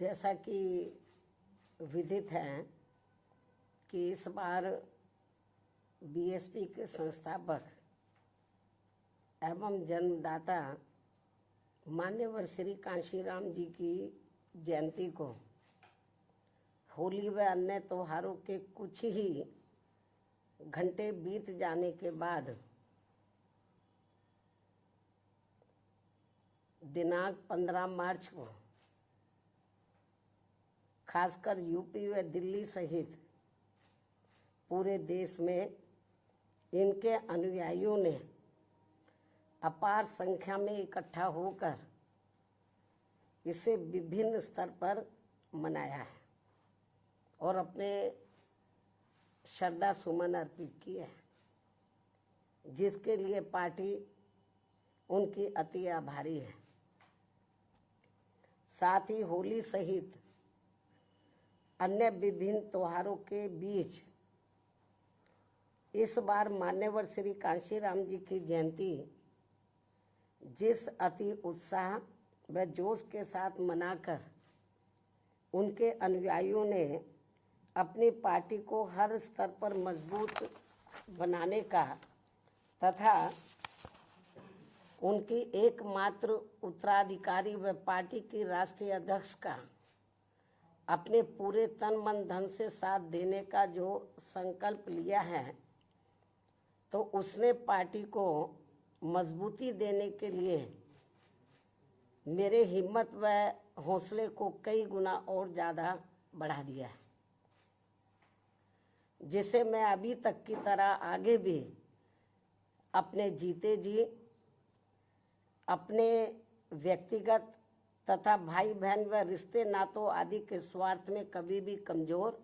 जैसा कि विदित है कि इस बार बीएसपी के संस्थापक एवं जन्मदाता मान्यवर श्री कांशीराम जी की जयंती को होली व अन्य त्योहारों के कुछ ही घंटे बीत जाने के बाद दिनांक 15 मार्च को खासकर यूपी व दिल्ली सहित पूरे देश में इनके अनुयायियों ने अपार संख्या में इकट्ठा होकर इसे विभिन्न स्तर पर मनाया है और अपने श्रद्धा सुमन अर्पित किए हैं, जिसके लिए पार्टी उनकी अति आभारी है। साथ ही होली सहित अन्य विभिन्न त्योहारों के बीच इस बार मान्यवर श्री कांशीराम जी की जयंती जिस अति उत्साह व जोश के साथ मनाकर उनके अनुयायियों ने अपनी पार्टी को हर स्तर पर मजबूत बनाने का तथा उनकी एकमात्र उत्तराधिकारी व पार्टी की राष्ट्रीय अध्यक्ष का अपने पूरे तन मन धन से साथ देने का जो संकल्प लिया है, तो उसने पार्टी को मजबूती देने के लिए मेरे हिम्मत व हौसले को कई गुना और ज़्यादा बढ़ा दिया है, जिसे मैं अभी तक की तरह आगे भी अपने जीते जी अपने व्यक्तिगत तथा भाई बहन व रिश्ते नातों आदि के स्वार्थ में कभी भी कमजोर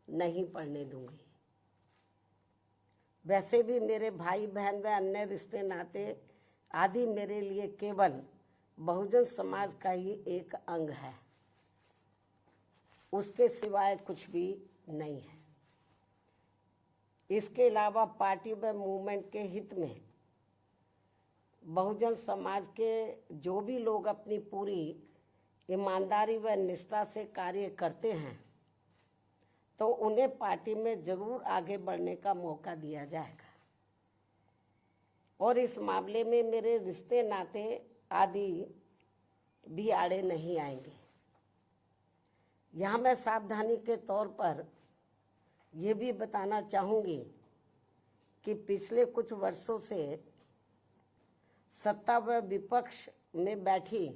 नहीं पड़ने दूंगी। वैसे भी मेरे भाई बहन व अन्य रिश्ते नाते आदि मेरे लिए केवल बहुजन समाज का ही एक अंग है, उसके सिवाय कुछ भी नहीं है। इसके अलावा पार्टी व मूवमेंट के हित में बहुजन समाज के जो भी लोग अपनी पूरी ईमानदारी व निष्ठा से कार्य करते हैं, तो उन्हें पार्टी में जरूर आगे बढ़ने का मौका दिया जाएगा और इस मामले में मेरे रिश्ते नाते आदि भी आड़े नहीं आएंगे। यहाँ मैं सावधानी के तौर पर ये भी बताना चाहूँगी कि पिछले कुछ वर्षों से सत्ता व विपक्ष में बैठी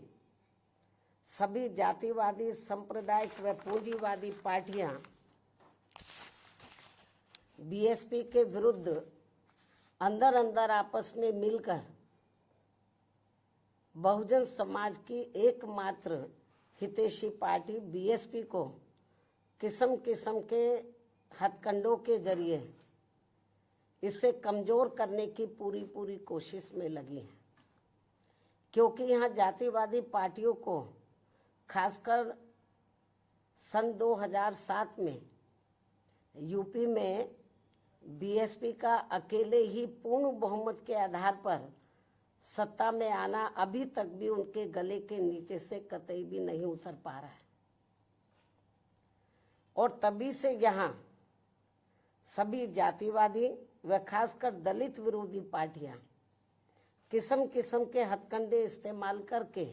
सभी जातिवादी सांप्रदायिक व पूंजीवादी पार्टियां बीएसपी के विरुद्ध अंदर अंदर आपस में मिलकर बहुजन समाज की एकमात्र हितैषी पार्टी बीएसपी को किस्म किस्म के हथकंडों के जरिए इसे कमजोर करने की पूरी कोशिश में लगी है, क्योंकि यहाँ जातिवादी पार्टियों को खासकर सन 2007 में यूपी में बीएसपी का अकेले ही पूर्ण बहुमत के आधार पर सत्ता में आना अभी तक भी उनके गले के नीचे से कतई भी नहीं उतर पा रहा है और तभी से यहाँ सभी जातिवादी व खासकर दलित विरोधी पार्टियां किस्म किस्म के हथकंडे इस्तेमाल करके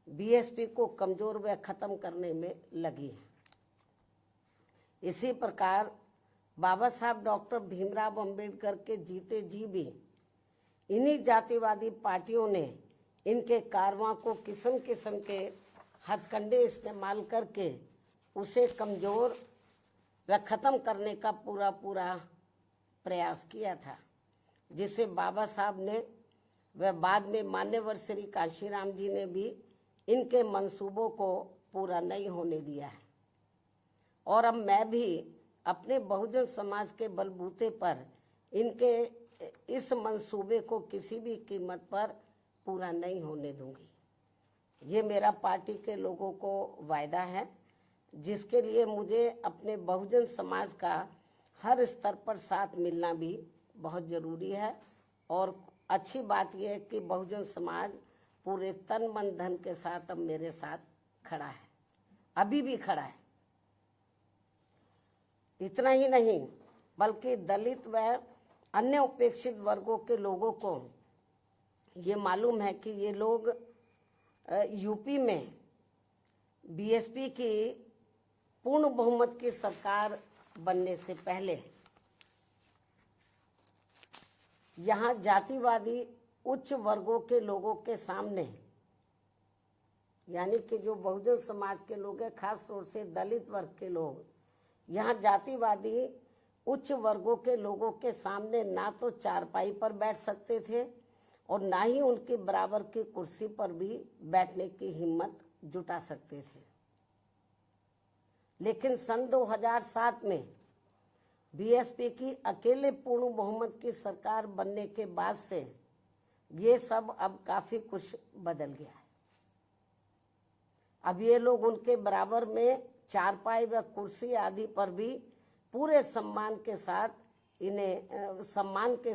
बीएसपी को कमजोर व खत्म करने में लगी है। इसी प्रकार बाबा साहब डॉक्टर भीमराव अंबेडकर के जीते जी भी इन्हीं जातिवादी पार्टियों ने इनके कारवां को किस्म किस्म के हथकंडे इस्तेमाल करके उसे कमजोर व खत्म करने का पूरा प्रयास किया था, जिसे बाबा साहब ने व बाद में मान्यवर श्री कांशीराम जी ने भी इनके मंसूबों को पूरा नहीं होने दिया है। और अब मैं भी अपने बहुजन समाज के बलबूते पर इनके इस मंसूबे को किसी भी कीमत पर पूरा नहीं होने दूंगी। ये मेरा पार्टी के लोगों को वायदा है, जिसके लिए मुझे अपने बहुजन समाज का हर स्तर पर साथ मिलना भी बहुत ज़रूरी है। और अच्छी बात यह है कि बहुजन समाज पूरे तन मन धन के साथ अब मेरे साथ खड़ा है। अभी भी खड़ा है। इतना ही नहीं बल्कि दलित व अन्य उपेक्षित वर्गों के लोगों को ये मालूम है कि ये लोग यूपी में बीएसपी की पूर्ण बहुमत की सरकार बनने से पहले यहाँ जातिवादी उच्च वर्गों के लोगों के सामने, यानी कि जो बहुजन समाज के लोग हैं, खास तौर से दलित वर्ग के लोग, यहाँ जातिवादी उच्च वर्गों के लोगों के सामने ना तो चारपाई पर बैठ सकते थे और ना ही उनके बराबर की कुर्सी पर भी बैठने की हिम्मत जुटा सकते थे। लेकिन सन 2007 में बीएसपी की अकेले पूर्ण बहुमत की सरकार बनने के बाद से ये सब अब काफी कुछ बदल गया है। अब ये लोग उनके बराबर में चारपाई व कुर्सी आदि पर भी पूरे सम्मान के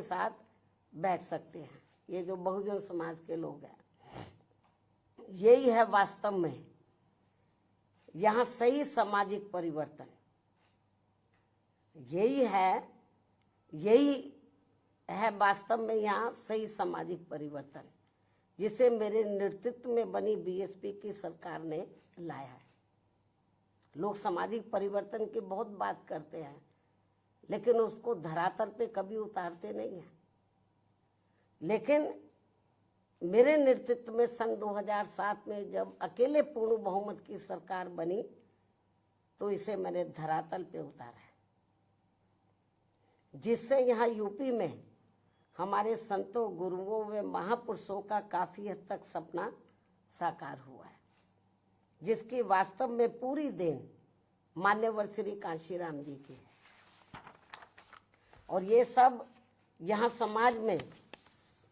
साथ बैठ सकते हैं। ये जो बहुजन समाज के लोग हैं, यही है वास्तव में यहाँ सही सामाजिक परिवर्तन। यही है वास्तव में यहाँ सही सामाजिक परिवर्तन, जिसे मेरे नेतृत्व में बनी बीएसपी की सरकार ने लाया है। लोग सामाजिक परिवर्तन की बहुत बात करते हैं, लेकिन उसको धरातल पे कभी उतारते नहीं हैं। लेकिन मेरे नेतृत्व में सन 2007 में जब अकेले पूर्ण बहुमत की सरकार बनी तो इसे मैंने धरातल पे उतारा है, जिससे यहाँ यूपी में हमारे संतों, गुरुओं व महापुरुषों का काफी हद तक सपना साकार हुआ है, जिसकी वास्तव में पूरी देन मान्यवर श्री कांशीराम जी की है। और ये सब यहाँ समाज में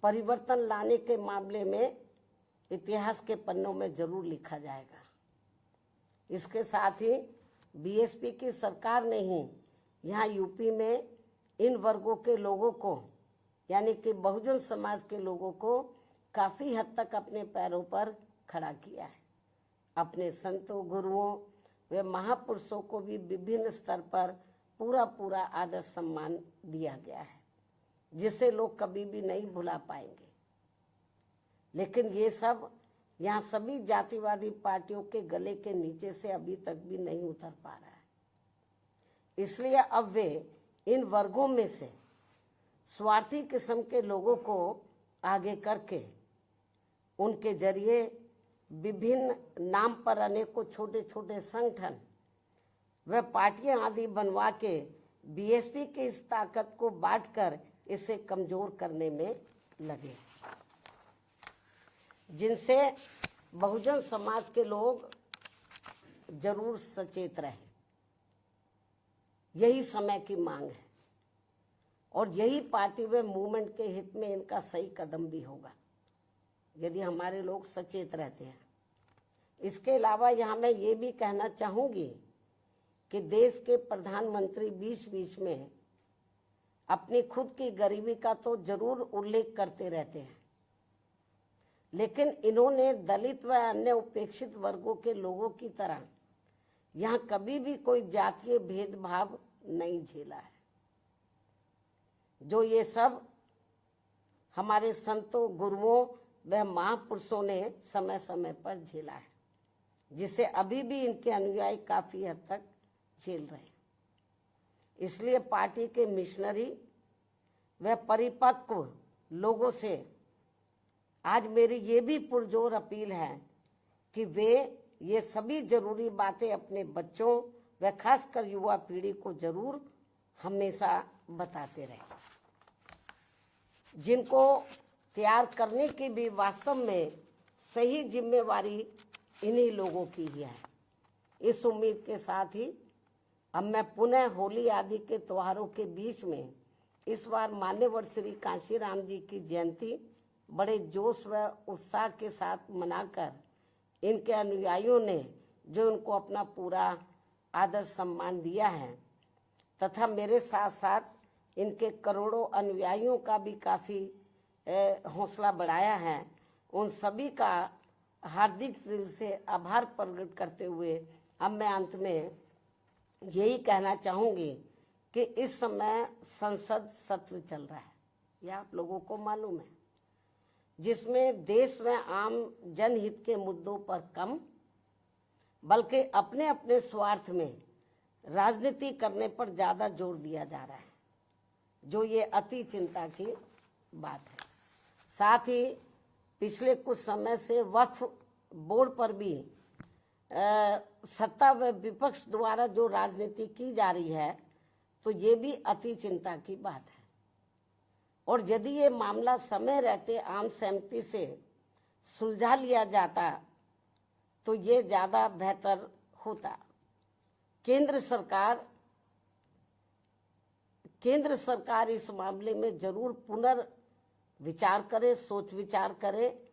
परिवर्तन लाने के मामले में इतिहास के पन्नों में जरूर लिखा जाएगा। इसके साथ ही बीएसपी की सरकार ने ही यहाँ यूपी में इन वर्गों के लोगों को, यानी कि बहुजन समाज के लोगों को काफी हद तक अपने पैरों पर खड़ा किया है। अपने संतों, गुरुओं व महापुरुषों को भी विभिन्न स्तर पर पूरा आदर सम्मान दिया गया है, जिसे लोग कभी भी नहीं भुला पाएंगे। लेकिन ये सब यहाँ सभी जातिवादी पार्टियों के गले के नीचे से अभी तक भी नहीं उतर पा रहा है। इसलिए अब वे इन वर्गों में से स्वार्थी किस्म के लोगों को आगे करके उनके जरिए विभिन्न नाम पर अनेकों छोटे छोटे संगठन व पार्टियां आदि बनवा के बीएसपी की इस ताकत को बांटकर इसे कमजोर करने में लगे, जिनसे बहुजन समाज के लोग जरूर सचेत रहे। यही समय की मांग है और यही पार्टी व मूवमेंट के हित में इनका सही कदम भी होगा, यदि हमारे लोग सचेत रहते हैं। इसके अलावा यहाँ मैं ये भी कहना चाहूँगी कि देश के प्रधानमंत्री बीच में अपनी खुद की गरीबी का तो जरूर उल्लेख करते रहते हैं, लेकिन इन्होंने दलित व अन्य उपेक्षित वर्गों के लोगों की तरह यहाँ कभी भी कोई जातीय भेदभाव नहीं झेला है, जो ये सब हमारे संतों, गुरुओं व महापुरुषों ने समय समय पर झेला है, जिसे अभी भी इनके अनुयायी काफी हद तक झेल रहे हैं। इसलिए पार्टी के मिशनरी व परिपक्व लोगों से आज मेरी ये भी पुरजोर अपील है कि वे ये सभी जरूरी बातें अपने बच्चों व खासकर युवा पीढ़ी को जरूर हमेशा बताते रहें, जिनको तैयार करने की भी वास्तव में सही जिम्मेवारी इन्हीं लोगों की ही है। इस उम्मीद के साथ ही अब मैं पुनः होली आदि के त्योहारों के बीच में इस बार मान्यवर श्री कांशीराम जी की जयंती बड़े जोश व उत्साह के साथ मनाकर इनके अनुयायियों ने जो उनको अपना पूरा आदर सम्मान दिया है तथा मेरे साथ साथ इनके करोड़ों अनुयायियों का भी काफ़ी हौसला बढ़ाया है, उन सभी का हार्दिक दिल से आभार प्रकट करते हुए अब मैं अंत में यही कहना चाहूंगी कि इस समय संसद सत्र चल रहा है, यह आप लोगों को मालूम है, जिसमें देश में आम जनहित के मुद्दों पर कम बल्कि अपने अपने स्वार्थ में राजनीति करने पर ज्यादा जोर दिया जा रहा है, जो ये अति चिंता की बात है। साथ ही पिछले कुछ समय से वक्फ बोर्ड पर भी सत्ता व विपक्ष द्वारा जो राजनीति की जा रही है, तो ये भी अति चिंता की बात है। और यदि ये मामला समय रहते आम सहमति से सुलझा लिया जाता तो ये ज्यादा बेहतर होता। केंद्र सरकार इस मामले में जरूर पुनर्विचार करे, सोच विचार करे,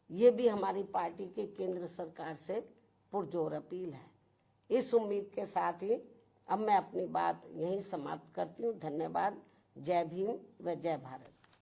ये भी हमारी पार्टी की केंद्र सरकार से पुरजोर अपील है। इस उम्मीद के साथ ही अब मैं अपनी बात यहीं समाप्त करती हूँ। धन्यवाद। जय भीम व जय भारत।